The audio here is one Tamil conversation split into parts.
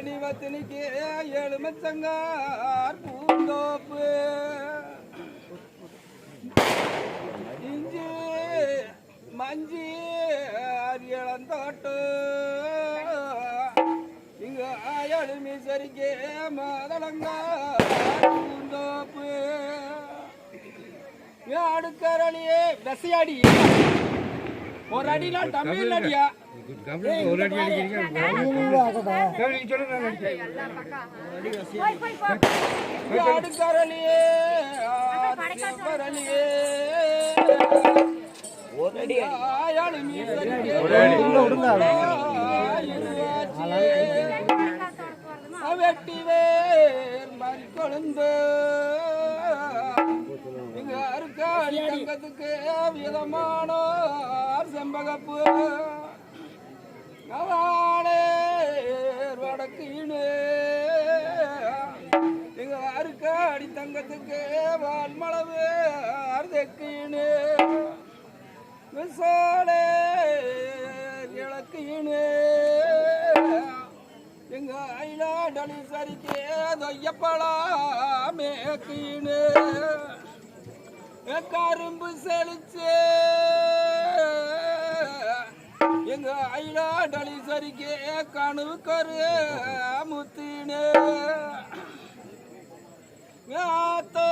நிவத்தினிக்கு எலுமச்சங்கார் பூந்தோப்பு இஞ்சி மஞ்சி இளந்தோட்டு இங்க எழுமி சரிக்கே மதளங்கார் பூந்தோப்பு அடுக்கரளியே விசையாடி ஒரு அடிலாம் தமிழ் அடியா அடுக்கரளியே வெட்டி வேர் மறி கொழுந்து இங்க அருக்காடி தங்கத்துக்கு விதமான செம்பகப்பு வடக்கீனு இங்க அருக்காடி தங்கத்துக்கு வால்மளவு தெக்கீனு விசாலே இழக்கீனு எங்க ஐலாடலி சரிக்கே தொய்யப்பழா மேக்கீனு கரும்பு செழிச்சு எங்க ஐலாடலி சரிக்கே கனவு கரு முத்தினு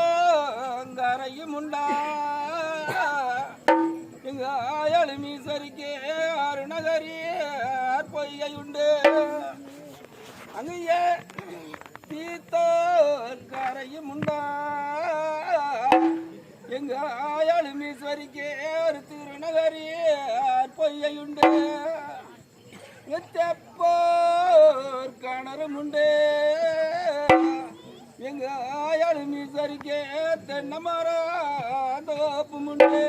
ஆத்தங்கரையும் உண்டா எங்க எழுமி சரிக்கே அருணகரி பொய்கை உண்டு அங்கேயே தீத்தோர் கரையும் உண்டா எங்க எழுமீஸ்வரிக்கே ஒரு திருநகரி பொய்கை உண்டு தெப்போர் கிணறும் உண்டு எங்க எழுமீஸ்வரிக்கே தென்னை மரம் தோப்பும் உண்டு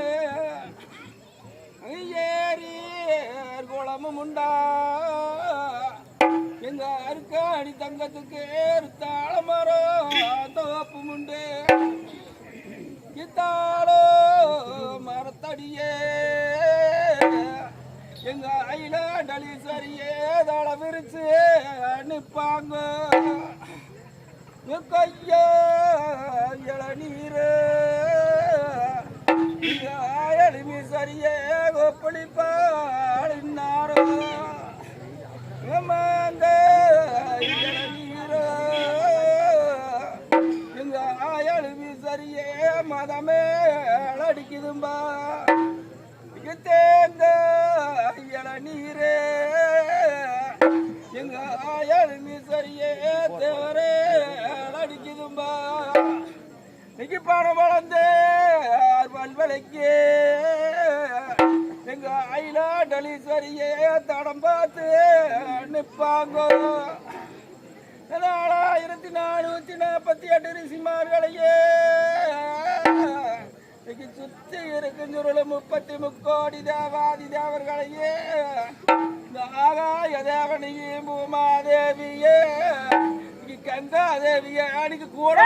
ஏரி குளமும் உண்டா எங்க அருக்காடி தங்கத்துக்கு தாளமரம் தோப்பும் உண்டு இத்தாளோ மரத்தடியே எங்க ஐலாண்டலி சரியே தள விரிச்சு நிப்பாங்க கையா இளநீரு எழுமி சரியே கொப்பளிப்பாளின்னாரோ இளநீரு எங்க எழுமி சரியே மதமே அடிக்குதும்பா தேங்க இளநீரே எங்க எழுமி சரியே தேவரே அடிக்குதும்பா இன்னைக்கு பணம் வளர்ந்து பல்வலைக்கு எங்க ஐலாண்டலி சரியே தடம் பார்த்து நிற்பாங்க 4448 ரிசிமார்களையே சுத்தி இருக்கும் 30 கோடி தேவாதி தேவர்களையே ஆகாய தேவனையும் பூமாதேவியே கங்காதேவியே அன்னைக்கு கூட